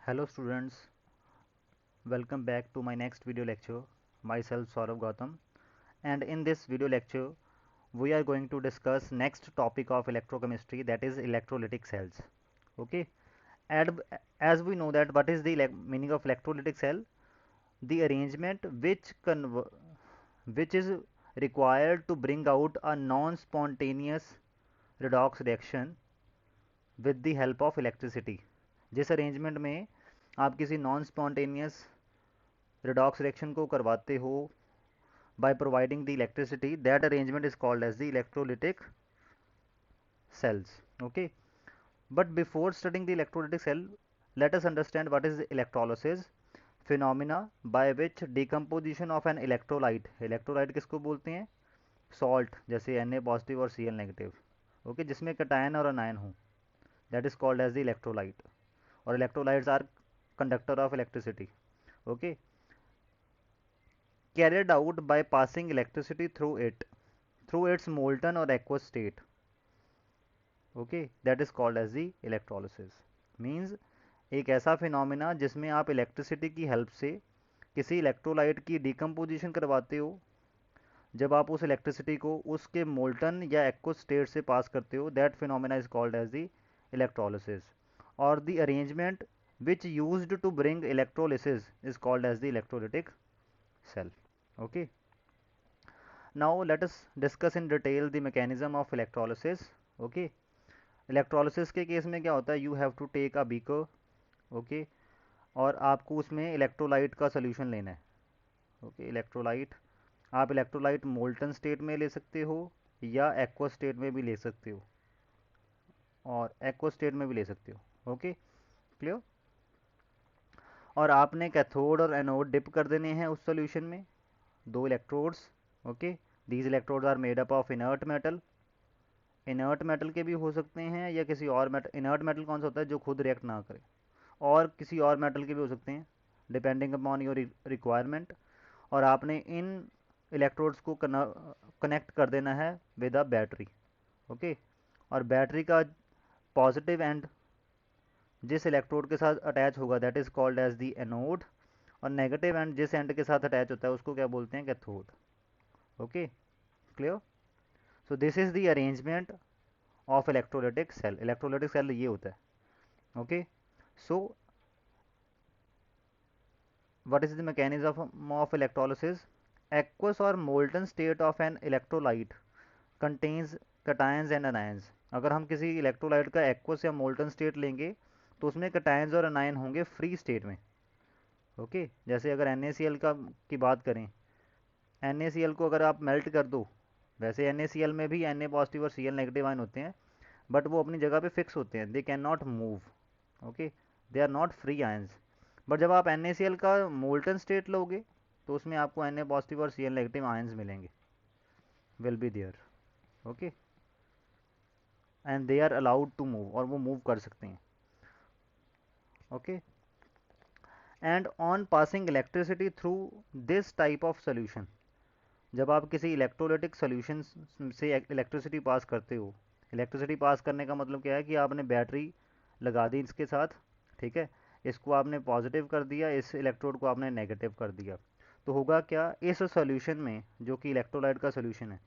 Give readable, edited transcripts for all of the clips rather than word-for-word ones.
Hello students, welcome back to my next video lecture. Myself Saurav Gautam, and in this video lecture we are going to discuss next topic of electrochemistry, that is electrolytic cells. Okay, and as we know that what is the meaning of electrolytic cell? The arrangement which is required to bring out a non-spontaneous redox reaction with the help of electricity. जिस arrangement में आप किसी non spontaneous redox reaction को करवाते हो by providing the electricity, that arrangement is called as the electrolytic cells. Okay, but before studying the electrolytic cell, let us understand what is electrolysis, phenomena by which decomposition of an electrolyte. electrolyte किसको बोलते हैं? salt, जैसे Na positive और Cl negative. Okay, जिसमें cation और अनायन हो, that is called as the electrolyte. और electrolytes are conductor of electricity. Okay, carried out by passing electricity through its molten or aqueous state. Okay, that is called as the electrolysis. Means एक ऐसा phenomena जिसमें आप electricity की help से किसी electrolyte की decomposition करवाते हो. जब आप उस इलेक्ट्रिसिटी को उसके मोल्टन या एक्वस स्टेट से पास करते हो, that phenomena is called as the electrolysis. और the arrangement which used to bring electrolysis is called as the electrolytic cell. Okay, now let us discuss in detail the mechanism of electrolysis. Okay, electrolysis के case में क्या होता है? You have to take a beaker. Okay, और आपको उसमें electrolyte का solution लेना है. ओके, इलेक्ट्रोलाइट, आप इलेक्ट्रोलाइट मोल्टन स्टेट में ले सकते हो या एक्वा स्टेट में भी ले सकते हो, और एक्वा स्टेट में भी ले सकते हो. Okay, clear. और आपने कैथोड और एनोड डिप कर देने हैं उस सोल्यूशन में, दो electrodes. Okay, these electrodes are made up of inert metal. Inert metal के भी हो सकते हैं या किसी और मेटल. इनर्ट मेटल कौन सा होता है? जो खुद रिएक्ट ना करे. और किसी और मेटल के भी हो सकते हैं, डिपेंडिंग अपॉन योर रिक्वायरमेंट. और आपने इन इलेक्ट्रोड्स को कनेक्ट कर देना है विद अ बैटरी. ओके, और बैटरी का पॉजिटिव एंड जिस इलेक्ट्रोड के साथ अटैच होगा that is called as the anode, और नेगेटिव एंड जिस एंड के साथ अटैच होता है उसको क्या बोलते हैं? Cathode. Okay, clear. So this is the arrangement of electrolytic cell. Electrolytic cell ये होता है. Okay, so what is the mechanism of electrolysis? Aqueous or molten state of an electrolyte contains cations and anions. अगर हम किसी electrolyte का aqueous या molten state लेंगे तो उसमें कटायंस और अनायन होंगे फ्री स्टेट में. ओके, जैसे अगर NaCl की बात करें, NaCl को अगर आप मेल्ट कर दो, वैसे NaCl में भी Na पॉजिटिव और Cl नेगेटिव आयन होते हैं, बट वो अपनी जगह पे फिक्स होते हैं. They can not move. Okay, they are not free ions. But जब आप NaCl का मोल्टन स्टेट लोगे तो उसमें आपको Na पॉजिटिव और Cl नेगेटिव आयंस मिलेंगे, will be there. Okay, and they are allowed to move, और वो मूव कर सकते हैं. Okay, and on passing electricity through this type of solution. जब आप किसी इलेक्ट्रोलिटिक सोल्यूशन से इलेक्ट्रिसिटी पास करते हो, इलेक्ट्रिसिटी पास करने का मतलब क्या है कि आपने बैटरी लगा दी इसके साथ. ठीक है, इसको आपने पॉजिटिव कर दिया, इस इलेक्ट्रोड को आपने नेगेटिव कर दिया. तो होगा क्या इस सॉल्यूशन में, जो कि इलेक्ट्रोलाइट का सॉल्यूशन है,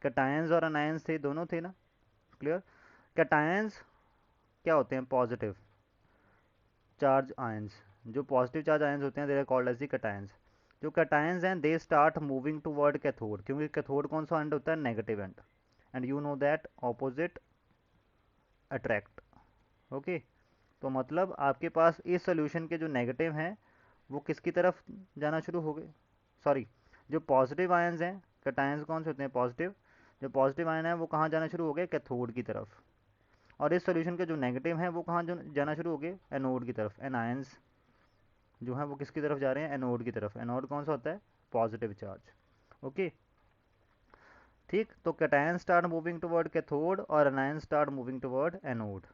कैटायंस और अनायंस थे, दोनों थे ना. क्लियर. कैटायंस क्या होते हैं? Positive charge ions. जो पॉजिटिव चार्ज आयंस होते हैं they are called as the cations. जो कैटायंस हैं they start moving toward cathode, क्योंकि कैथोड कौन सा एंड होता है? Negative end. And you know that opposite attract. Okay, तो मतलब आपके पास इस सोल्यूशन के जो नेगेटिव हैं वो किसकी तरफ जाना शुरू हो गए? सॉरी, जो पॉजिटिव आयंस हैं, कैटायंस कौन से होते हैं? पॉजिटिव. जो पॉजिटिव आयन है वो कहाँ जाना शुरू हो गए? कैथोड की तरफ. और इस सोल्यूशन के जो नेगेटिव हैं वो कहाँ जाना शुरू हो गए? एनोड की तरफ. एनायंस जो हैं वो किसकी तरफ जा रहे हैं? एनोड की तरफ. एनोड कौन सा होता है? Positive charge. ओके, ठीक. तो cation start moving toward cathode और anion start moving toward anode.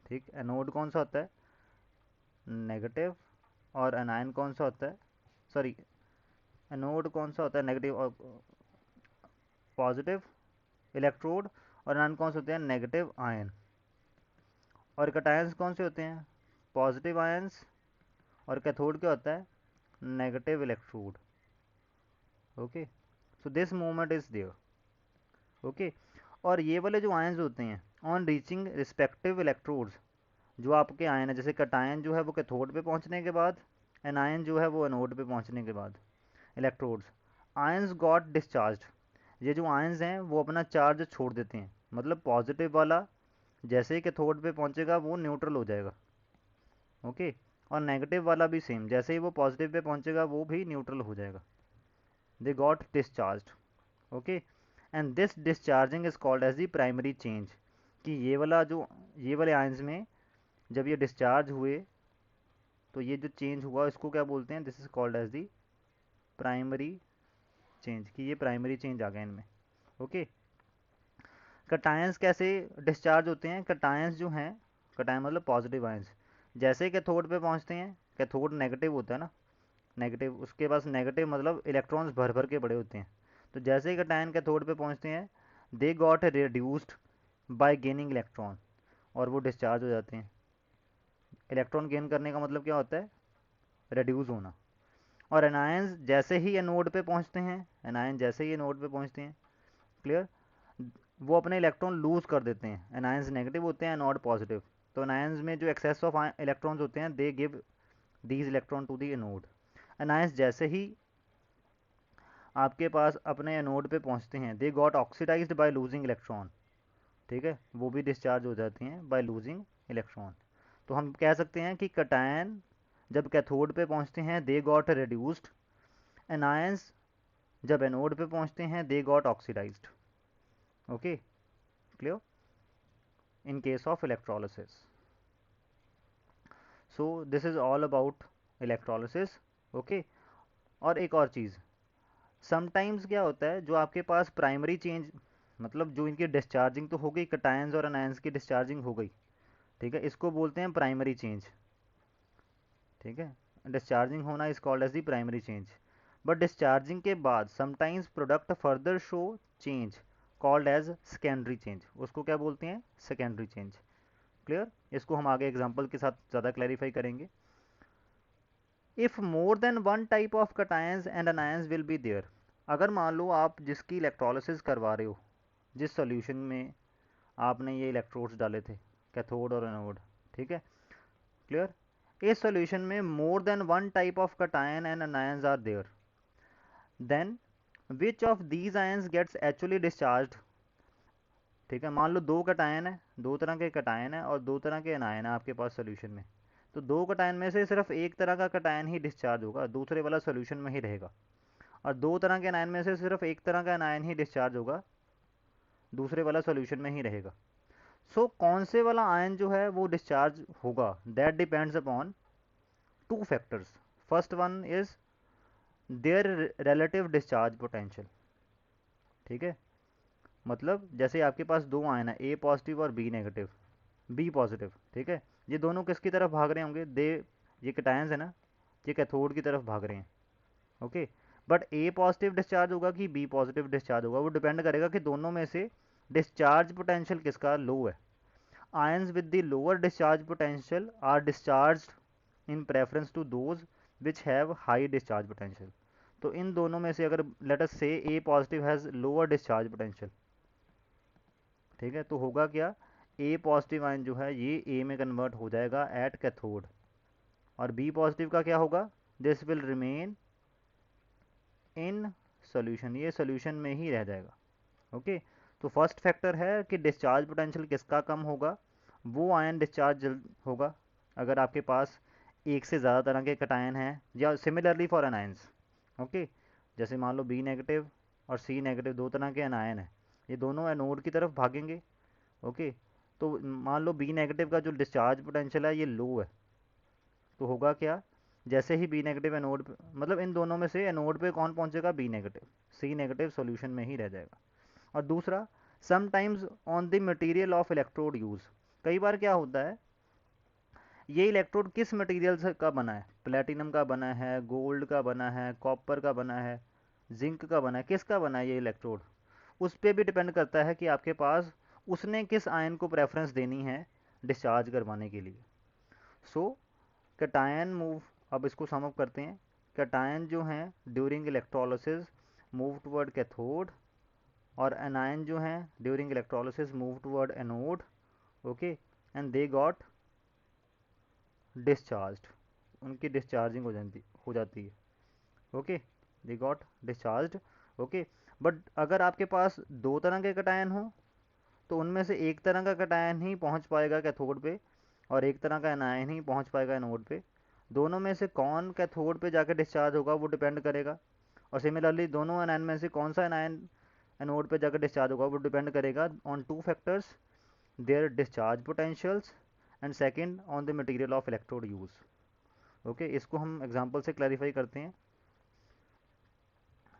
ठीक, एनोड कौन सा होता है? नेगेटिव. और एनायन कौन सा होता है? सॉरी, एनोड कौन सा होता है? नेगेटिव और पॉजिटिव इलेक्ट्रोड. और एनायन कौन से होते हैं? Negative ion. और कैटायंस कौन से होते हैं? पॉजिटिव आयंस और कैथोड क्या होता है, negative electrode. Okay, so this movement is there. Okay, और ये वाले जो आयंस होते हैं ऑन रीचिंग रिस्पेक्टिव इलेक्ट्रोड्स, जो आपके आयन है, जैसे कटायन जो है वो कैथोड पे पहुंचने के बाद, एनायन जो है वो एनोड पे पहुंचने के बाद, इलेक्ट्रोड्स, आयंस गॉट डिस्चार्ज, ये जो आयंस हैं वो अपना चार्ज छोड़ देते हैं, मतलब पॉजिटिव वाला जैसे ही कैथोड पे पहुंचेगा वो न्यूट्रल हो जाएगा। ओके, और नेगेटिव वाला भी सेम, जैसे ही वो पॉजिटिव पे पहुंचेगा वो भी न्यूट्रल हो जाएगा। They got discharge. Okay, and this discharging is called as the primary change, कि ये वाले आयंस में जब ये डिस्चार्ज हुए तो ये जो चेंज हुआ इसको क्या बोलते हैं, this is called as the primary change, कि ये प्राइमरी चेंज आ गया इनमें। ओके, कटायंस कैसे डिस्चार्ज होते हैं, कटायंस जो हैं, कटायन मतलब पॉजिटिव आयंस, जैसे कैथोड पे पहुंचते हैं, कैथोड नेगेटिव होता है ना, नेगेटिव, उसके पास नेगेटिव मतलब इलेक्ट्रॉन्स भर भर के पड़े होते हैं, तो जैसे ही कटायन कैथोड पे पहुंचते हैं they got reduced by gaining electron, और वो डिस्चार्ज हो जाते हैं। इलेक्ट्रॉन गेन करने का मतलब क्या होता है, रिड्यूस होना। और एनायंस जैसे ही एनोड पे पहुंचते हैं, एनायन जैसे ही एनोड पे पहुंचते हैं, क्लियर, वो अपने इलेक्ट्रॉन लूज कर देते हैं। एनायंस नेगेटिव होते हैं, एनोड पॉजिटिव, तो एनायंस में जो एक्सेस ऑफ इलेक्ट्रॉन्स होते हैं they give these electron to the anode. Anions जैसे ही आपके पास अपने एनोड पे पहुंचते हैं they got oxidised by losing electron, ठीक है, वो भी डिस्चार्ज हो जाती हैं बाय लूजिंग इलेक्ट्रॉन। तो हम कह सकते हैं कि कटायन जब कैथोड पे पहुंचते हैं दे गॉट रिड्यूस्ड, एनायंस जब एनोड पे पहुंचते हैं they got oxidised. Okay, clear, in case of electrolysis. So this is all about electrolysis. Okay, और एक और चीज़, समटाइम्स क्या होता है, जो आपके पास प्राइमरी चेंज, मतलब जो इनकी डिस्चार्जिंग तो हो गई, कटायंस और अनायंस की डिस्चार्जिंग हो गई, ठीक है, इसको बोलते हैं प्राइमरी चेंज। ठीक है, डिस्चार्जिंग होना is called as the primary change. But discharging के बाद sometimes product further show change called as secondary change, उसको क्या बोलते हैं, सेकेंडरी चेंज। क्लियर, इसको हम आगे एग्जांपल के साथ ज़्यादा क्लैरिफाई करेंगे। If more than one type of cations and anions will be there, अगर मान लो आप जिसकी इलेक्ट्रोलिसिस करवा रहे हो, जिस सॉल्यूशन में आपने ये इलेक्ट्रोड्स डाले थे, कैथोड और एनोड, ठीक है, क्लियर, इस सॉल्यूशन में more than one type of cation and anions are there, then which of these ions gets actually discharge. ठीक है, मान लो दो कटायन है, दो तरह के कटायन है और दो तरह के अनायन है आपके पास सोल्यूशन में, तो दो कटायन में से सिर्फ एक तरह का कटायन ही डिस्चार्ज होगा, दूसरे वाला सोल्यूशन में ही रहेगा, और दो तरह के अनायन में से सिर्फ एक तरह का अनायन ही डिस्चार्ज होगा, दूसरे वाला सोल्यूशन में ही रहेगा। सो कौन से वाला आयन जो है वो डिस्चार्ज होगा, that depends upon two factors. First one is there relative discharge potential. ठीक है, मतलब जैसे आपके पास दो आयन है, ए पॉजिटिव और बी नेगेटिव, बी पॉजिटिव, ठीक है, ये दोनों किसकी तरफ भाग रहे होंगे, दे, ये कैटायंस है ना, ये कैथोड की तरफ भाग रहे हैं। Okay, but A positive discharge होगा कि बी पॉजिटिव डिस्चार्ज होगा, वो डिपेंड करेगा कि दोनों में से डिस्चार्ज पोटेंशियल किसका लो है। Ions with the lower discharge potential are discharged in preference to those which have high discharge potential. तो इन दोनों में से अगर let us say a positive has lower discharge potential, ठीक है, तो होगा क्या, ए पॉजिटिव आयन जो है ये ए में कन्वर्ट हो जाएगा एट कैथोड, और बी पॉजिटिव का क्या होगा, this will remain in solution, ये सोल्यूशन में ही रह जाएगा। ओके, तो फर्स्ट फैक्टर है कि डिस्चार्ज पोटेंशियल किसका कम होगा, वो आयन डिस्चार्ज जल्द होगा अगर आपके पास एक से ज़्यादा तरह के कटायन हैं, या सिमिलरली फॉर एनायंस। ओके, जैसे मान लो बी नेगेटिव और सी नेगेटिव दो तरह के एनायन हैं, ये दोनों एनोड की तरफ भागेंगे। ओके, तो मान लो बी नेगेटिव का जो डिस्चार्ज पोटेंशियल है ये लो है, तो होगा क्या, जैसे ही बी नेगेटिव एनोड पे, मतलब इन दोनों में से एनोड पे कौन पहुंचेगा, बी नेगेटिव, सी नेगेटिव सॉल्यूशन में ही रह जाएगा। और दूसरा, sometimes on the material of electrode use, कई बार क्या होता है, ये इलेक्ट्रोड किस मटेरियल से का बना है, प्लेटिनम का बना है, गोल्ड का बना है, कॉपर का बना है, जिंक का बना है, किसका बना है ये इलेक्ट्रोड, उस पर भी डिपेंड करता है कि आपके पास उसने किस आयन को प्रेफरेंस देनी है डिस्चार्ज करवाने के लिए। सो कटायन मूव अब इसको सम अप करते हैं। कैटायन जो हैं during electrolysis move toward cathode, और एनायन जो हैं during electrolysis move toward anode. Okay, and they got discharged, उनकी डिस्चार्जिंग हो जाती है। Okay, they got discharged. Okay, but अगर आपके पास दो तरह के कैटायन हो तो उनमें से एक तरह का कैटायन ही पहुंच पाएगा कैथोड पे और एक तरह का एनायन ही पहुंच पाएगा एनोड पे। दोनों में से कौन कैथोड पे जाकर डिस्चार्ज होगा वो डिपेंड करेगा। और सिमिलरली दोनों एनायन में से कौन सा एनायन एनोड पे जाकर डिस्चार्ज होगा वो डिपेंड करेगा on two factors, their discharge potentials and second on the material of electrode use. Okay, इसको हम एग्जांपल से क्लैरिफाई करते हैं।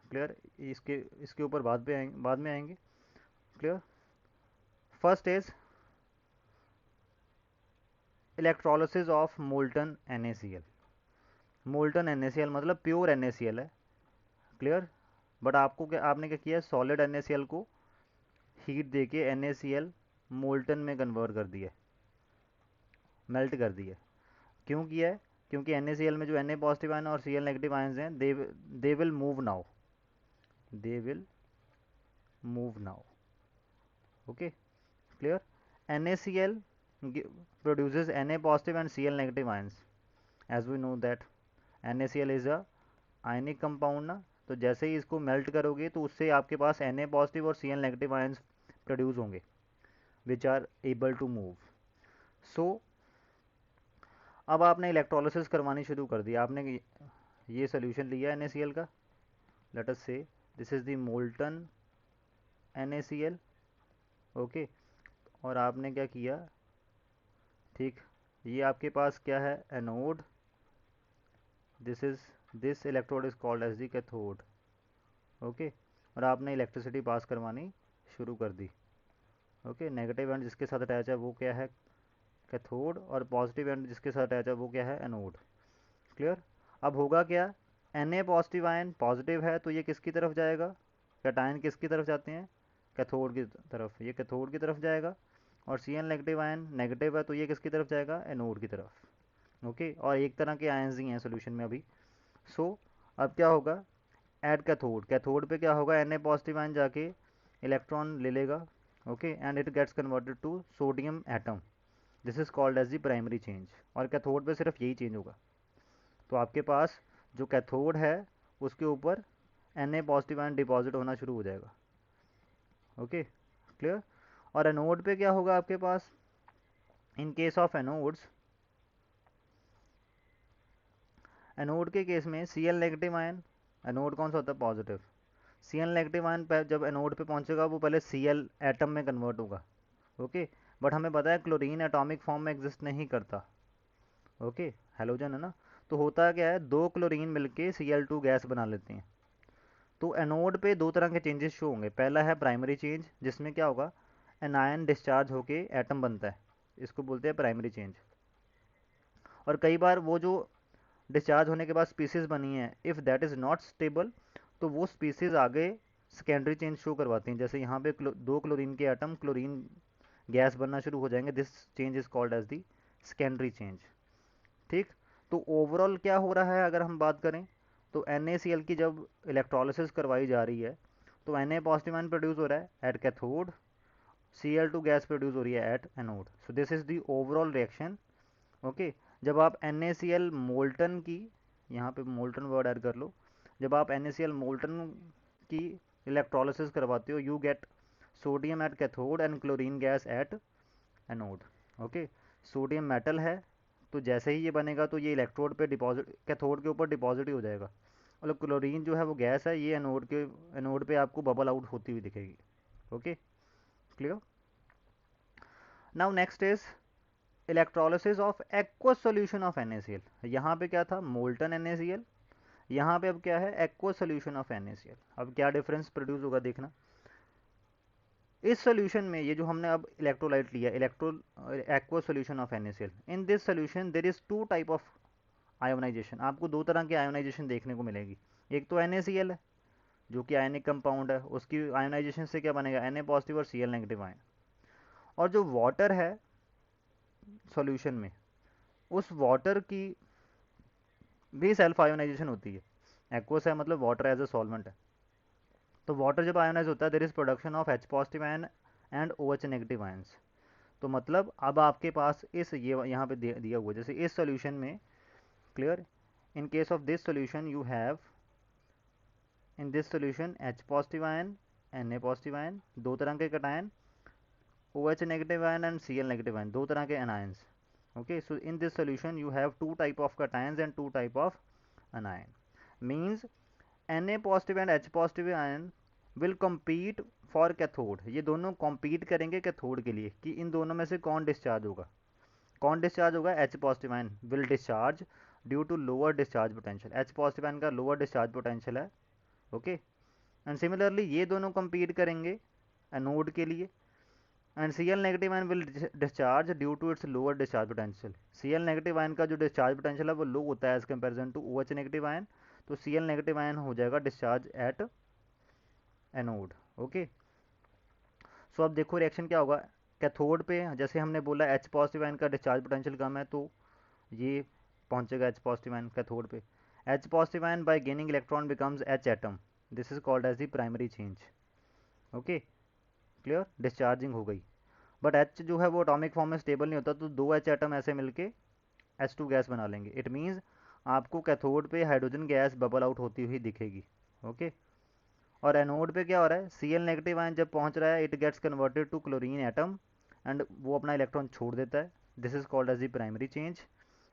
क्लियर? इसके इसके ऊपर बाद में आएंगे। Clear? First is electrolysis of molten NaCl। Molten NaCl मतलब प्योर NaCl है। क्लियर? बट आपने क्या किया, सॉलिड NaCl को हीट देके NaCl मोल्टन में कन्वर्ट कर दिया, मेल्ट कर दिया। क्यों किया है? क्योंकि NaCl में जो Na पॉजिटिव आयन और Cl नेगेटिव आयन्स हैं they will move now, they will move now. Okay, clear? NaCl produces Na positive and Cl negative ions, as we know that NaCl is a ionic compound ना। तो जैसे ही इसको melt करोगे तो उससे आपके पास Na पॉजिटिव और Cl नेगेटिव आयंस प्रोड्यूस होंगे which are able to move. So अब आपने इलेक्ट्रोलिसिस करवानी शुरू कर दी, आपने ये सोल्यूशन लिया NaCl का, लेट अस से this is the molten NaCl। Okay, और आपने क्या किया, ठीक, ये आपके पास क्या है, anode, this electrode is called as the cathode. Okay, और आपने इलेक्ट्रिसिटी पास करवानी शुरू कर दी। ओके, नेगेटिव एंड जिसके साथ अटैच है वो क्या है, कैथोड, और पॉजिटिव एंड जिसके साथ अटैच है वो क्या है, एनोड। क्लियर? अब होगा क्या, Na पॉजिटिव आयन पॉजिटिव है तो ये किसकी तरफ जाएगा, कैटायन किसकी तरफ जाते हैं, कैथोड की तरफ, ये कैथोड की तरफ जाएगा। और Cl नेगेटिव आयन नेगेटिव है तो ये किसकी तरफ जाएगा, एनोड की तरफ। ओके, और एक तरह के आयन्स ही हैं सोल्यूशन में अभी। सो अब क्या होगा, एट कैथोड, कैथोड पे क्या होगा, Na पॉजिटिव आयन जाके इलेक्ट्रॉन ले लेगा। Okay, and it gets converted to sodium atom, this is called as the primary change. और कैथोड पे सिर्फ यही चेंज होगा। तो आपके पास जो कैथोड है उसके ऊपर Na पॉजिटिव आयन डिपॉजिट होना शुरू हो जाएगा। Okay, clear? और एनोड पे क्या होगा आपके पास, in case of anodes, anode के केस में Cl नेगेटिव आयन, एनोड कौन सा होता है, पॉजिटिव। Cl नेगेटिव आयन जब एनोड पे पहुंचेगा वो पहले Cl एटम में कन्वर्ट होगा। ओके, बट हमें पता है क्लोरीन एटॉमिक फॉर्म में एग्जिस्ट नहीं करता। ओके, हेलोजन है ना। तो होता क्या है, दो क्लोरीन मिलके Cl2 गैस बना लेते हैं। तो एनोड पे दो तरह के चेंजेस शो होंगे। पहला है प्राइमरी चेंज, जिसमें क्या होगा, एनायन डिस्चार्ज होके एटम बनता है, इसको बोलते हैं प्राइमरी चेंज। और कई बार वो जो डिस्चार्ज होने के बाद स्पीसीज बनी है, if that is not stable, तो वो स्पीसीज आगे सेकेंडरी चेंज शो करवाती हैं। जैसे यहाँ पे दो क्लोरीन के एटम क्लोरीन गैस बनना शुरू हो जाएंगे, this change is called as the secondary change. ठीक, तो ओवरऑल क्या हो रहा है अगर हम बात करें, तो NaCl की जब इलेक्ट्रोलिसिस करवाई जा रही है तो Na पॉजिटिव आयन प्रोड्यूस हो रहा है at cathode, Cl2 gas produce हो रही है at anode. So this is the overall reaction. Okay, जब आप NaCl मोल्टन की, यहाँ पे मोल्टन वर्ड ऐड कर लो, जब आप NaCl मोल्टन की इलेक्ट्रोलिसिस करवाते हो, you get sodium at cathode and chlorine gas at anode. Okay, sodium metal है तो जैसे ही ये बनेगा तो ये इलेक्ट्रोड पे डिपॉजिट, कैथोड के ऊपर डिपॉजिट ही हो जाएगा। मतलब क्लोरीन जो है वो गैस है, ये एनोड पे आपको बबल आउट होती हुई दिखेगी। Okay, clear? Now next is electrolysis of aqueous solution of NaCl। यहाँ पे क्या था, मोल्टन NaCl, यहाँ पे अब क्या है, एक्वस सॉल्यूशन ऑफ NaCl। अब क्या डिफरेंस प्रोड्यूस होगा देखना। इस सॉल्यूशन में ये जो हमने अब इलेक्ट्रोलाइट लिया, aqueous solution of NaCl, in this solution there is two type of ionisation. आपको दो तरह की आयोनाइजेशन देखने को मिलेगी। एक तो NaCl है जो कि आयनिक कंपाउंड है, उसकी आयोनाइजेशन से क्या बनेगा, Na पॉजिटिव और Cl नेगेटिव आयन। और जो वाटर है सॉल्यूशन में, उस वाटर की भी सेल्फ आयोनाइजेशन होती है। एक्वस है मतलब वाटर एज अ सॉल्वेंट है। तो वाटर जब आयोनाइज होता है there is production of H positive ion and OH negative ions. तो मतलब अब आपके पास इस ये यहाँ पे दिया हुआ है, जैसे इस सोल्यूशन में, clear, in case of this solution you have, in this solution H positive ion, Na positive ion, दो तरह के cation, OH negative ion and Cl negative ion, दो तरह के anions. okay, so in this solution you have two type of cations and two type of anion, means Na positive and H positive ion will compete for cathode। ये दोनों compete करेंगे cathode के लिए कि इन दोनों में से कौन डिस्चार्ज होगा। कौन डिस्चार्ज होगा? H positive ion will discharge due to lower discharge potential. H positive ion का लोअर डिस्चार्ज पोटेंशियल है। ओके, एंड सिमिलरली ये दोनों compete करेंगे एनोड के लिए, and Cl negative ion will discharge due to its lower discharge potential. Cl negative ion का जो discharge potential है वो लो होता है as comparison to OH negative ion, तो Cl नेगेटिव आयन हो जाएगा डिस्चार्ज एट एनोड। ओके, सो अब देखो रिएक्शन क्या होगा कैथोड पे। जैसे हमने बोला H पॉजिटिव आयन का डिस्चार्ज पोटेंशियल कम है, तो ये पहुंचेगा H पॉजिटिव आयन कैथोड पे। H positive ion by gaining electron becomes H atom, this is called as the primary change. Okay, clear, discharging हो गई। बट H जो है वो अटोमिक फॉर्म में स्टेबल नहीं होता, तो दो H एटम ऐसे मिलके H2 गैस बना लेंगे। इट मीन्स आपको कैथोड पे हाइड्रोजन गैस बबल आउट होती हुई दिखेगी। ओके, और एनोड पे क्या हो रहा है, Cl नेगेटिव आयन जब पहुंच रहा है it gets converted to chlorine atom and वो अपना इलेक्ट्रॉन छोड़ देता है, this is called as the primary change.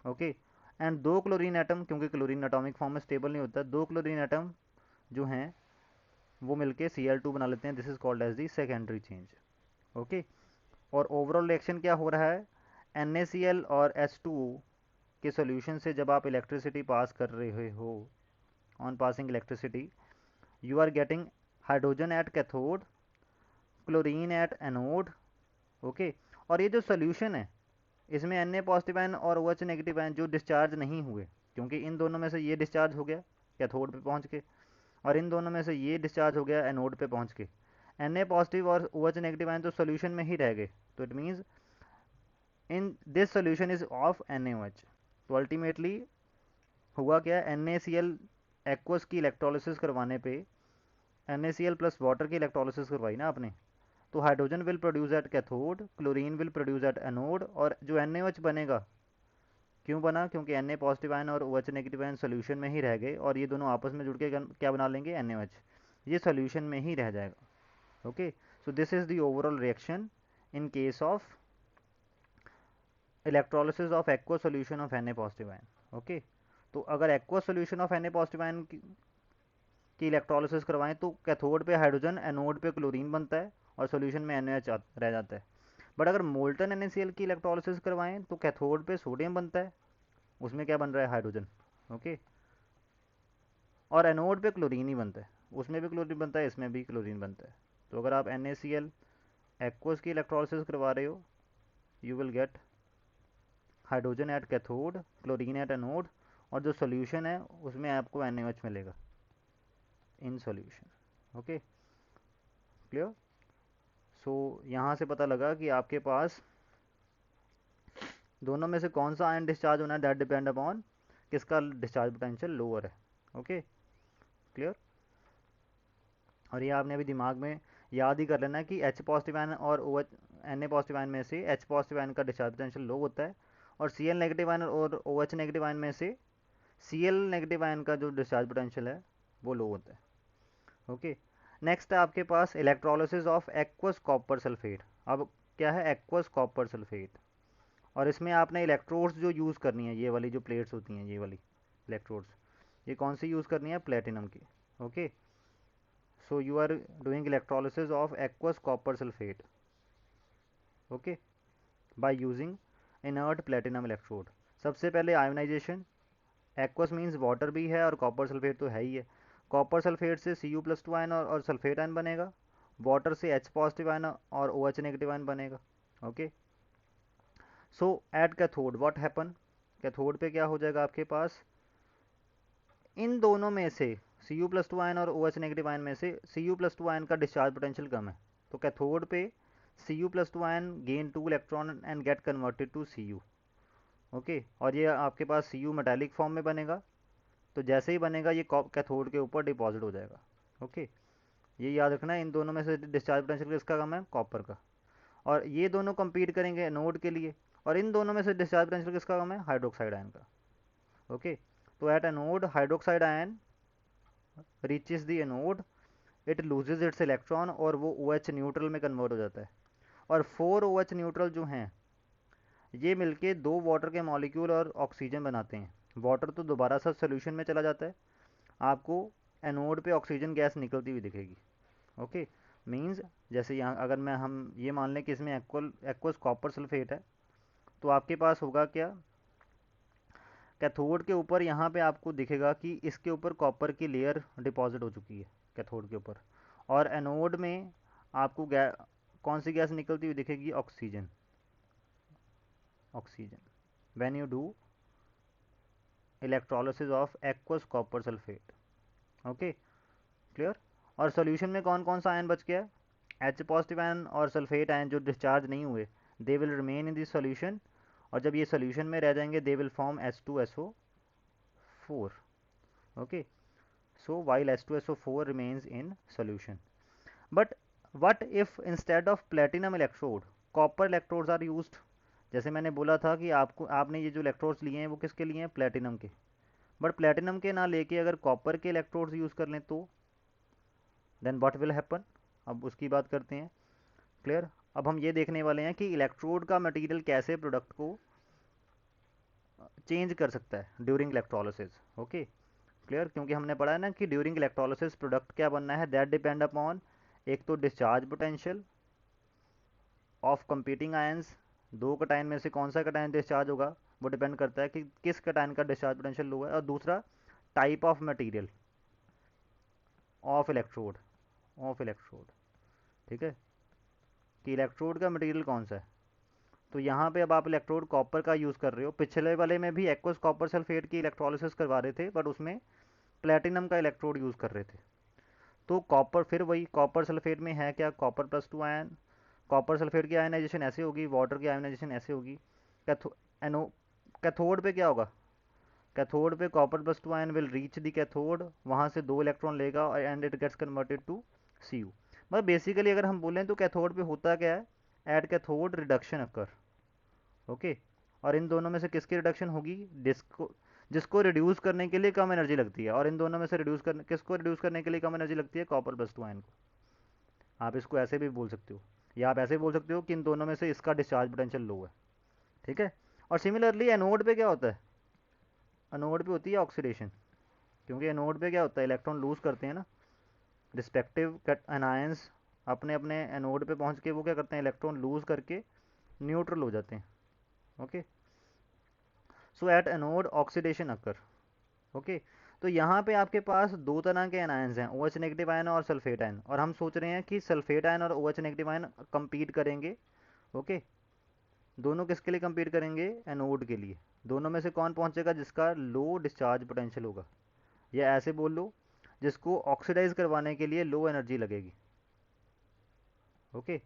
Okay, and दो क्लोरीन एटम, क्योंकि क्लोरीन एटॉमिक फॉर्म में स्टेबल नहीं होता, दो क्लोरीन एटम जो हैं वो मिलके Cl2 बना लेते हैं, this is called as the secondary change. Okay, और ओवरऑल रिएक्शन क्या हो रहा है, NaCl और H2O के सॉल्यूशन से जब आप इलेक्ट्रिसिटी पास कर रहे हो, on passing electricity you are getting hydrogen at cathode, chlorine at anode. Okay, और ये जो सोल्यूशन है इसमें Na पॉजिटिव आयन और OH नेगेटिव आयन जो डिस्चार्ज नहीं हुए, क्योंकि इन दोनों में से ये डिस्चार्ज हो गया कैथोड पे पहुंच के, और इन दोनों में से ये डिस्चार्ज हो गया एनोड पे पहुंच के। Na पॉजिटिव और OH नेगेटिव आयन तो सोल्यूशन में ही रह गए, तो it means in this solution is of NaOH। तो अल्टीमेटली हुआ क्या, NaCl एक्वस की इलेक्ट्रोलिसिस करवाने पे, NaCl प्लस वाटर की इलेक्ट्रोलिसिस करवाई ना आपने, तो hydrogen will produce at cathode, chlorine will produce at anode, और जो NaOH बनेगा, क्यों बना, क्योंकि Na पॉजिटिव आयन और OH नेगेटिव आयन सोल्यूशन में ही रह गए, और ये दोनों आपस में जुड़ के क्या बना लेंगे, NaOH, ये सोल्यूशन में ही रह जाएगा। Okay, so this is the overall reaction in case of electrolysis of aqua solution of Na positive ion. Okay, तो अगर aqua solution of Na positive ion की इलेक्ट्रोलिसिस करवाएं तो कैथोड पे हाइड्रोजन, एनोड पे क्लोरीन बनता है और सोल्यूशन में NaOH रह जाता है। बट अगर मोल्टन NaCl की इलेक्ट्रोलिसिस करवाएं तो कैथोड पे सोडियम बनता है, उसमें क्या बन रहा है, हाइड्रोजन। ओके, और एनोड पे क्लोरीन ही बनता है, उसमें भी क्लोरीन बनता है, इसमें भी क्लोरीन बनता है। तो अगर आप NaCl एक्वस की इलेक्ट्रोलिसिस करवा रहे हो you will get hydrogen at cathode, chlorine at anode, और जो सोल्यूशन है उसमें आपको NaOH मिलेगा in solution. Okay, clear. So यहाँ से पता लगा कि आपके पास दोनों में से कौन सा आयन डिस्चार्ज होना है, दैट डिपेंड अपॉन किसका डिस्चार्ज पोटेंशियल लोअर है। Okay, clear. और ये आपने अभी दिमाग में याद ही कर लेना कि H पॉजिटिव आयन और OH, Na पॉजिटिव आयन में से H पॉजिटिव आयन का डिस्चार्ज पोटेंशियल लो होता है, और Cl नेगेटिव आयन और OH नेगेटिव आयन में से Cl नेगेटिव आयन का जो डिस्चार्ज पोटेंशियल है वो लो होता है। ओके, नेक्स्ट है आपके पास electrolysis of aqueous copper sulphate. अब क्या है, एक्वस कॉपर सल्फेट, और इसमें आपने इलेक्ट्रोड्स जो यूज़ करनी है, ये वाली जो प्लेट्स होती हैं, ये वाली इलेक्ट्रोड्स, ये कौन सी यूज़ करनी है, प्लेटिनम की। Okay, so you are doing electrolysis of aqueous copper sulphate, okay, by using inert platinum electrode. सबसे पहले आयोनाइजेशन, एक्वस मीन्स वाटर भी है और कॉपर सल्फेट तो है ही है। कॉपर सल्फेट से Cu+2 आयन और सल्फेट आयन बनेगा, वाटर से H पॉजिटिव आयन और OH नेगेटिव आयन बनेगा। Okay, so at cathode what happen, cathode पे क्या हो जाएगा आपके पास, इन दोनों में से Cu+2 आयन और OH नेगेटिव आयन में से Cu+2 आयन का डिस्चार्ज पोटेंशियल कम है, तो कैथोड पे Cu+2 ion gain 2 electron and get converted to Cu। Okay, और ये आपके पास Cu मेटालिक फॉर्म में बनेगा, तो जैसे ही बनेगा ये कैथोड के ऊपर डिपॉजिट हो जाएगा। ओके, ये याद रखना है, इन दोनों में से डिस्चार्ज पोटेंशियल किसका कम है, कॉपर का। और ये दोनों compete करेंगे एनोड के लिए, और इन दोनों में से डिस्चार्ज पोटेंशियल किसका कम है, हाइड्रोक्साइड आयन का। ओके, तो at anode hydroxide ion reaches the anode, it loses it's electron और वो OH न्यूट्रल में कन्वर्ट हो जाता है। और 4 OH न्यूट्रल जो हैं ये मिलके 2 वाटर के मॉलिक्यूल और ऑक्सीजन बनाते हैं। वाटर तो दोबारा से सोल्यूशन में चला जाता है, आपको एनोड पे ऑक्सीजन गैस निकलती हुई दिखेगी। ओके, मीन्स जैसे यहाँ अगर मैं हम ये मान लें कि इसमें एक्वस कॉपर सल्फेट है, तो आपके पास होगा क्या, कैथोड के ऊपर यहाँ पे आपको दिखेगा कि इसके ऊपर कॉपर की लेयर डिपॉजिट हो चुकी है कैथोड के ऊपर। और एनोड में आपको कौन सी गैस निकलती हुई दिखेगी, oxygen. Oxygen when you do electrolysis of aqueous copper sulphate. Okay, clear. और सोल्यूशन में कौन कौन सा आयन बच गया, एच पॉजिटिव आयन और सल्फेट आयन जो डिस्चार्ज नहीं हुए, they will remain in this solution. और जब ये सोल्यूशन में रह जाएंगे they will form H2SO4। Okay, so while H2SO4 remains in solution, but what if instead of platinum electrode copper electrodes are used। जैसे मैंने बोला था कि आपने ये जो इलेक्ट्रोड्स लिए हैं वो किसके लिए हैं, प्लेटिनम के। बट प्लेटिनम के ना लेके अगर कॉपर के इलेक्ट्रोड्स यूज़ कर लें तो देन व्हाट विल हैपन, अब उसकी बात करते हैं। क्लियर। अब हम ये देखने वाले हैं कि इलेक्ट्रोड का मटेरियल कैसे प्रोडक्ट को चेंज कर सकता है ड्यूरिंग इलेक्ट्रोलिसिस। Okay, clear. क्योंकि हमने पढ़ा है ना कि ड्यूरिंग इलेक्ट्रोलिसिस प्रोडक्ट क्या बनना है, दैट डिपेंड अपॉन एक तो discharge potential of competing ions, दो कटायन में से कौन सा कटायन डिस्चार्ज होगा वो डिपेंड करता है कि किस कटायन का डिस्चार्ज पोटेंशियल लो है। और दूसरा type of material of electrode, ठीक है, कि इलेक्ट्रोड का मटेरियल कौन सा है। तो यहाँ पे अब आप इलेक्ट्रोड कॉपर का यूज़ कर रहे हो, पिछले वाले में भी एक्वस कॉपर सल्फेट की इलेक्ट्रोलिसिस करवा रहे थे बट उसमें प्लेटिनम का इलेक्ट्रोड यूज़ कर रहे थे। तो कॉपर फिर वही कॉपर सल्फेट में है क्या, कॉपर+2 आयन। कॉपर सल्फेट की आयनाइजेशन ऐसे होगी, वाटर की आयनाइजेशन ऐसे होगी। कैथो एनो कैथोड पे क्या होगा, कैथोड पे कॉपर+2 ion will reach the cathode, वहाँ से 2 इलेक्ट्रॉन लेगा and it gets converted to Cu। मतलब बेसिकली अगर हम बोलें तो कैथोड पे होता क्या है, at cathode reduction occur. Okay, और इन दोनों में से किसकी रिडक्शन होगी, जिसको रिड्यूस करने के लिए कम एनर्जी लगती है। और इन दोनों में से किसको रिड्यूस करने के लिए कम एनर्जी लगती है, कॉपर+2 आयन को। आप इसको ऐसे भी बोल सकते हो, या आप ऐसे बोल सकते हो कि इन दोनों में से इसका डिस्चार्ज पोटेंशियल लो है। ठीक है। और सिमिलरली एनोड पे क्या होता है, एनोड पे होती है ऑक्सीडेशन। क्योंकि एनोड पे क्या होता है, इलेक्ट्रॉन लूज करते हैं ना, रिस्पेक्टिव एनायंस अपने अपने एनोड पे पहुंच के वो क्या करते हैं, इलेक्ट्रॉन लूज करके न्यूट्रल हो जाते हैं। Okay, so at anode oxidation occur. Okay, तो यहाँ पे आपके पास दो तरह के एनायंस हैं, OH नेगेटिव आयन और सल्फेट आयन। और हम सोच रहे हैं कि सल्फेट आयन और OH नेगेटिव आयन compete करेंगे। ओके, दोनों किसके लिए compete करेंगे, एनोड के लिए। दोनों में से कौन पहुंचेगा, जिसका लो डिस्चार्ज पोटेंशियल होगा, या ऐसे बोल लो जिसको ऑक्सीडाइज करवाने के लिए लो एनर्जी लगेगी। Okay,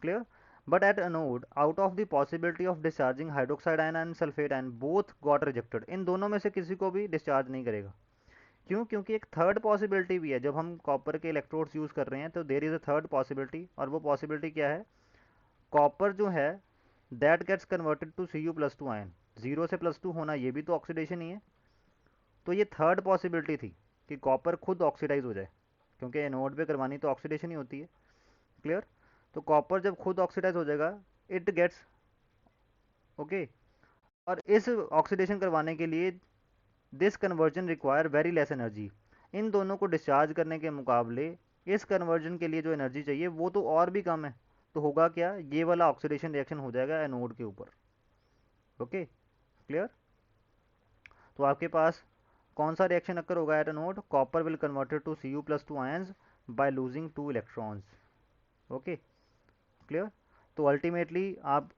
clear. But at anode out of the possibility of discharging hydroxide ion and sulphate ion both got rejected. इन दोनों में से किसी को भी डिस्चार्ज नहीं करेगा। क्यों, क्योंकि एक थर्ड पॉसिबिलिटी भी है। जब हम कॉपर के इलेक्ट्रोड्स यूज़ कर रहे हैं तो there is a third possibility, और वो पॉसिबिलिटी क्या है, कॉपर जो है that gets converted to Cu+2 ion. 0 से +2 होना ये भी तो ऑक्सीडेशन ही है। तो ये थर्ड पॉसिबिलिटी थी कि कॉपर खुद ऑक्सीडाइज हो जाए, क्योंकि एनोड पे करवानी तो ऑक्सीडेशन ही होती है। क्लियर। तो कॉपर जब खुद ऑक्सीडाइज हो जाएगा इट गेट्स, ओके, और इस ऑक्सीडेशन करवाने के लिए this conversion require very less energy. इन दोनों को डिस्चार्ज करने के मुकाबले इस कन्वर्जन के लिए जो एनर्जी चाहिए वो तो और भी कम है। तो होगा क्या, ये वाला ऑक्सीडेशन रिएक्शन हो जाएगा एनोड के ऊपर। Okay, clear. तो आपके पास कौन सा रिएक्शन अक्कर होगा at anode, copper will converted to Cu+2 ions by losing 2 electrons. Okay, clear. तो अल्टीमेटली आप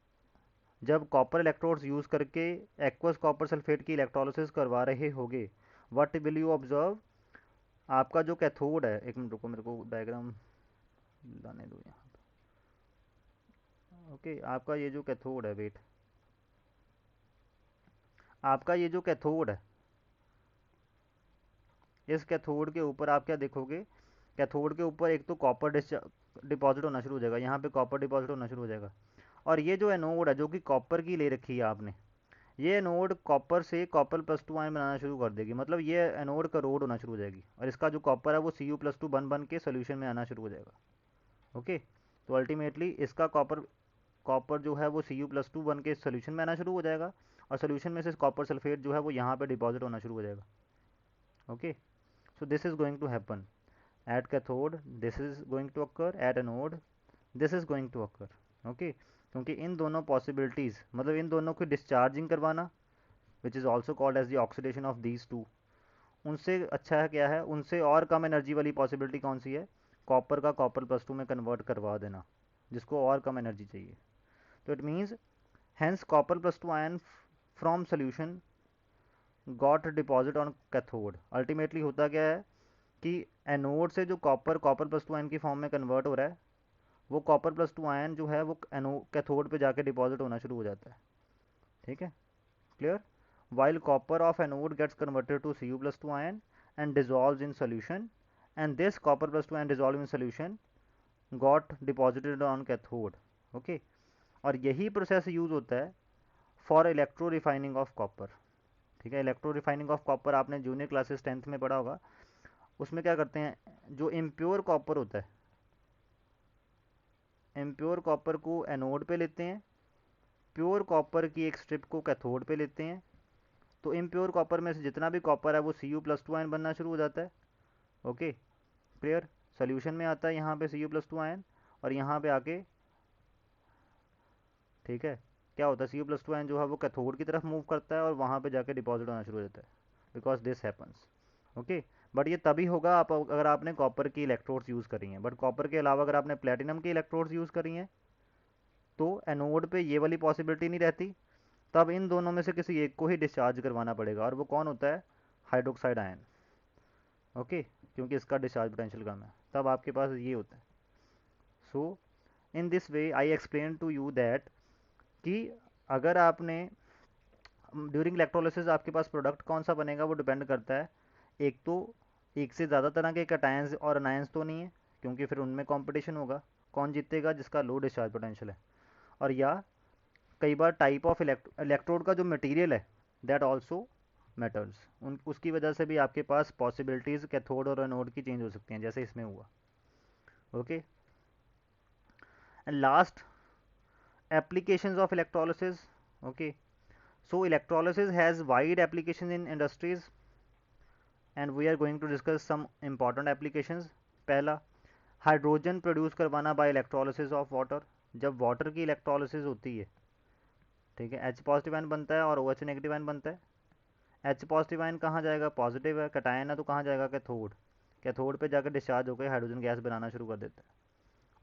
जब कॉपर इलेक्ट्रोड्स यूज़ करके एक्वस कॉपर सल्फेट की इलेक्ट्रोलिसिस करवा रहे होगे, व्हाट विल यू ऑब्जर्व, आपका जो कैथोड है, एक मिनट रुको मेरे को डायग्राम लाने दो यहाँ पे। ओके, आपका ये जो कैथोड है, वेट, आपका ये जो कैथोड है इस कैथोड के ऊपर आप क्या देखोगे, कैथोड के ऊपर एक तो कॉपर डिपॉजिट होना शुरू हो जाएगा, यहाँ पे कॉपर डिपॉजिट होना शुरू हो जाएगा। और ये जो एनोड है जो कि कॉपर की ले रखी है आपने, ये एनोड कॉपर से कॉपर प्लस टू आयन बनाना शुरू कर देगी, मतलब ये एनोड का रोड होना शुरू हो जाएगी, और इसका जो कॉपर है वो सी यू प्लस टू बन बन के सोल्यूशन में आना शुरू हो जाएगा। ओके, तो अल्टीमेटली इसका कॉपर कॉपर जो है वो सी यू प्लस टू बन के सोल्यूशन में आना शुरू हो जाएगा, और सोल्यूशन में से कॉपर सल्फेट जो है वो यहाँ पे डिपॉजिट होना शुरू हो जाएगा। Okay, so this is going to happen at cathode, this is going to occur at anode, this is going to occur. Okay, क्योंकि इन दोनों पॉसिबिलिटीज़ मतलब इन दोनों को डिस्चार्जिंग करवाना which is also called as the oxidation of these two, उनसे अच्छा है क्या है, उनसे और कम एनर्जी वाली पॉसिबिलिटी कौन सी है, कॉपर का कॉपर प्लस टू में कन्वर्ट करवा देना, जिसको और कम एनर्जी चाहिए। तो it means hence copper plus two ion from solution got deposit on cathode. Ultimately होता क्या है कि एनोड से जो copper copper plus two ion की फॉर्म में कन्वर्ट हो रहा है, वो कॉपर प्लस टू आयन जो है वो एनो कैथोड पे जाके डिपॉजिट होना शुरू हो जाता है। ठीक है, clear. While copper of anode gets converted to Cu plus 2 ion and dissolves in solution, and this copper plus 2 ion dissolved in solution got deposited on cathode. Okay, और यही प्रोसेस यूज होता है for electro refining of copper. ठीक है, electro refining of copper आपने junior classes 10th में पढ़ा होगा। उसमें क्या करते हैं, जो इम्प्योर कॉपर होता है, इम्प्योर कॉपर को एनोड पे लेते हैं, प्योर कॉपर की एक स्ट्रिप को कैथोड पे लेते हैं, तो इम्प्योर कॉपर में से जितना भी कॉपर है वो सी यू प्लस टू आयन बनना शुरू हो जाता है। Okay, clear. सोल्यूशन में आता है यहाँ पे सी यू प्लस टू आयन, और यहाँ पे आके ठीक है क्या होता है, सी यू प्लस टू आयन जो है वो कैथोड की तरफ मूव करता है और वहाँ पे जाके डिपॉजिट होना शुरू हो जाता है, because this happens. Okay, but ये तभी होगा आप अगर आपने कॉपर की इलेक्ट्रोड्स यूज़ करी हैं, बट कॉपर के अलावा अगर आपने प्लेटिनम की इलेक्ट्रोड्स यूज़ करी हैं तो एनोड पे ये वाली पॉसिबिलिटी नहीं रहती, तब इन दोनों में से किसी एक को ही डिस्चार्ज करवाना पड़ेगा, और वो कौन होता है, हाइड्रोक्साइड आयन। ओके, क्योंकि इसका डिस्चार्ज पोटेंशियल कम है, तब आपके पास ये होता है। So in this way I explain to you that कि अगर आपने ड्यूरिंग इलेक्ट्रोलिसिस आपके पास प्रोडक्ट कौन सा बनेगा वो डिपेंड करता है, एक तो एक से ज़्यादा तरह के कैटायंस और अनायंस तो नहीं है, क्योंकि फिर उनमें कंपटीशन होगा, कौन जीतेगा, जिसका लो डिस्चार्ज पोटेंशियल है, और या कई बार टाइप ऑफ इलेक्ट्रोड का जो मटेरियल है दैट आल्सो मैटर्स, उन उसकी वजह से भी आपके पास पॉसिबिलिटीज़ कैथोड और एनोड की चेंज हो सकती हैं, जैसे इसमें हुआ। Okay, and last, applications of electrolysis. Okay, so electrolysis has wide applications in industries and we are going to discuss some important applications. पहला, हाइड्रोजन प्रोड्यूस करवाना बाय इलेक्ट्रोलिसिस ऑफ वाटर। जब वाटर की इलेक्ट्रोलिसिस होती है, ठीक है, H positive ion बनता है और OH नेगेटिव आयन बनता है। H पॉजिटिव आयन कहाँ जाएगा, पॉजिटिव है, कटायन है तो कहाँ जाएगा, कैथोड। कैथोड पे जाकर डिस्चार्ज होकर हाइड्रोजन गैस बनाना शुरू कर देता है,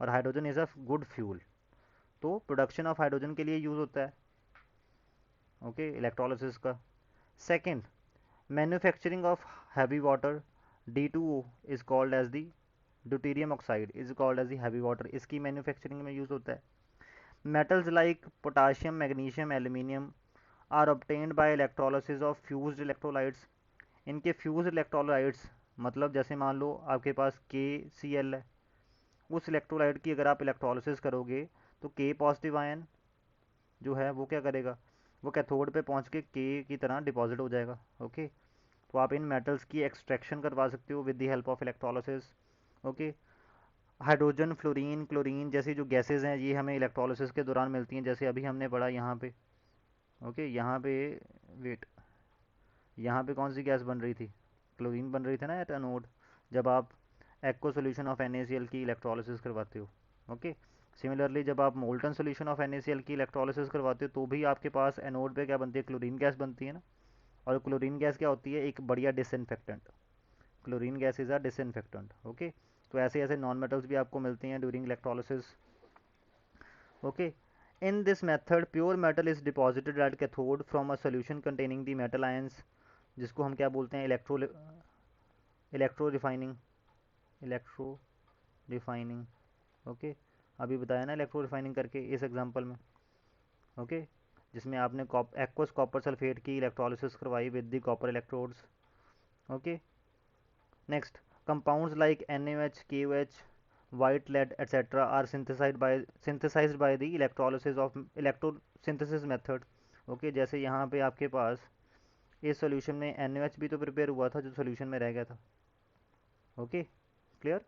और hydrogen is a good fuel, तो प्रोडक्शन ऑफ हाइड्रोजन के लिए यूज़ होता है। ओके, इलेक्ट्रोलिसिस का। Second, manufacturing of heavy water, D2O is called as the deuterium oxide is called as the heavy water, इसकी मैन्युफैक्चरिंग में यूज़ होता है। Metals like potassium, magnesium, aluminium are obtained by electrolysis of fused electrolytes. इनके fused electrolytes मतलब जैसे मान लो आपके पास KCl है, उस इलेक्ट्रोलाइट की अगर आप इलेक्ट्रोलिसिस करोगे तो K पॉजिटिव आयन जो है वो क्या करेगा, वो कैथोड पे पहुंच के K की तरह डिपॉजिट हो जाएगा। ओके, तो आप इन मेटल्स की एक्सट्रैक्शन करवा सकते हो with the help of electrolysis. Okay, hydrogen, fluorine, chlorine जैसी जो गैसेज हैं ये हमें इलेक्ट्रोलिसिस के दौरान मिलती हैं, जैसे अभी हमने पढ़ा यहाँ पे। ओके, यहाँ पे वेट, यहाँ पे कौन सी गैस बन रही थी, क्लोरीन बन रही थी ना एट एनोड, जब आप एक्व सोल्यूशन ऑफ NaCl की इलेक्ट्रोलिसिस करवाते हो। ओके, सिमिलरली जब आप मोल्टन सोल्यूशन ऑफ NaCl की इलेक्ट्रोलिसिस करवाते हो तो भी आपके पास एनोड पे क्या बनती है, क्लोरीन गैस बनती है ना, और क्लोरीन गैस क्या होती है, एक बढ़िया disinfectant. Chlorine gas is a disinfectant. Okay, तो ऐसे ऐसे नॉन मेटल्स भी आपको मिलते हैं during electrolysis. Okay, in this method pure metal is deposited at cathode from a solution containing the metal ions, जिसको हम क्या बोलते हैं, electro refining, electro refining. Okay, अभी बताया ना इलेक्ट्रो रिफाइनिंग करके इस एग्जांपल में। ओके, जिसमें आपने एक्वस कॉपर सल्फेट की इलेक्ट्रोलिसिस करवाई with the copper electrodes. Okay, Next, compounds like NaOH, KOH, white lead, etc. are synthesized by the electrolysis of electrosynthesis method. Okay जैसे यहाँ पे आपके पास इस सॉल्यूशन में NaOH भी तो प्रिपेयर हुआ था जो सॉल्यूशन में रह गया था. Okay clear.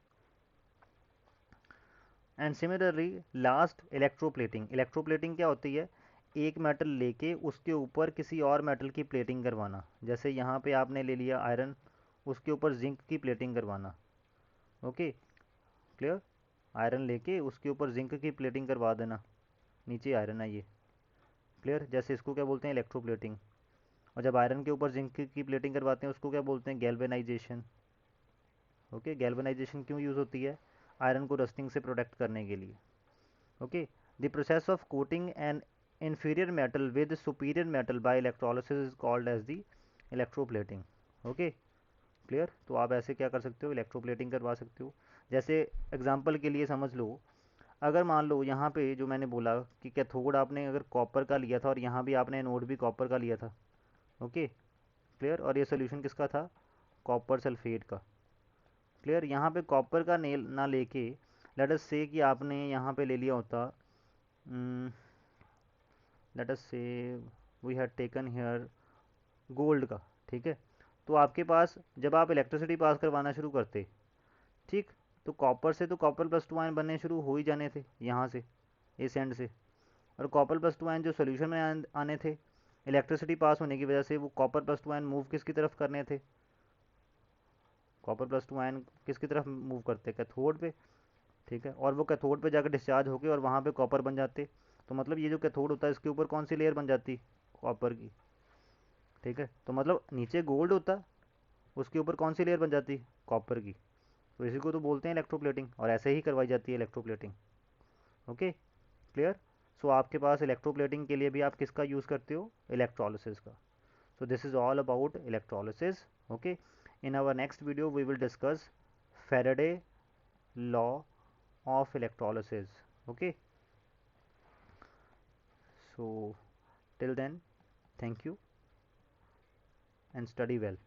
And similarly last electroplating क्या होती है, एक मेटल लेके उसके ऊपर किसी और मेटल की प्लेटिंग करवाना. जैसे यहाँ पे आपने ले लिया आयरन, उसके ऊपर जिंक की प्लेटिंग करवाना. Okay clear. आयरन लेके उसके ऊपर जिंक की प्लेटिंग करवा देना, नीचे आयरन है ये. क्लियर. जैसे इसको क्या बोलते हैं, इलेक्ट्रोप्लेटिंग. और जब आयरन के ऊपर जिंक की प्लेटिंग करवाते हैं उसको क्या बोलते हैं, गैल्वेनाइजेशन. ओके गैल्वेनाइजेशन क्यों यूज़ होती है, आयरन को रस्टिंग से प्रोटेक्ट करने के लिए. Okay the process of coating an inferior metal with superior metal by electrolysis is called as the electroplating. Okay clear. तो आप ऐसे क्या कर सकते हो, इलेक्ट्रोप्लेटिंग करवा सकते हो. जैसे एग्जांपल के लिए समझ लो, अगर मान लो यहाँ पे जो मैंने बोला कि कैथोड आपने अगर कॉपर का लिया था और यहाँ भी आपने एनोड भी कॉपर का लिया था. Okay clear. और ये सोल्यूशन किसका था, कॉपर सल्फेट का. क्लियर. यहाँ पे कॉपर का नेल ना लेके लेट अस से कि आपने यहाँ पे ले लिया होता, let us say we had taken here gold का. ठीक है. तो आपके पास जब आप इलेक्ट्रिसिटी पास करवाना शुरू करते, ठीक, तो कॉपर से तो कॉपर प्लस टू आयन बनने शुरू हो ही जाने थे यहाँ से, इस एंड से. और कॉपर प्लस टू आयन जो सोल्यूशन में आने थे, इलेक्ट्रिसिटी पास होने की वजह से वो copper plus two ion move किसकी तरफ करने थे, कॉपर प्लस टू आयन किसकी तरफ मूव करते, कैथोड पे. ठीक है. और वो कैथोड पे जाकर डिस्चार्ज होके और वहाँ पे कॉपर बन जाते. तो मतलब ये जो कैथोड होता है इसके ऊपर कौन सी लेयर बन जाती, कॉपर की. ठीक है. तो मतलब नीचे गोल्ड होता, उसके ऊपर कौन सी लेयर बन जाती, कॉपर की. तो इसी को तो बोलते हैं इलेक्ट्रोप्लेटिंग, और ऐसे ही करवाई जाती है इलेक्ट्रोप्लेटिंग. Okay clear. सो आपके पास इलेक्ट्रोप्लेटिंग के लिए भी आप किसका यूज़ करते हो, इलेक्ट्रोलिसिस का. So this is all about electrolysis. Okay in our next video we will discuss Faraday law of electrolysis. Okay, so till then, thank you and study well.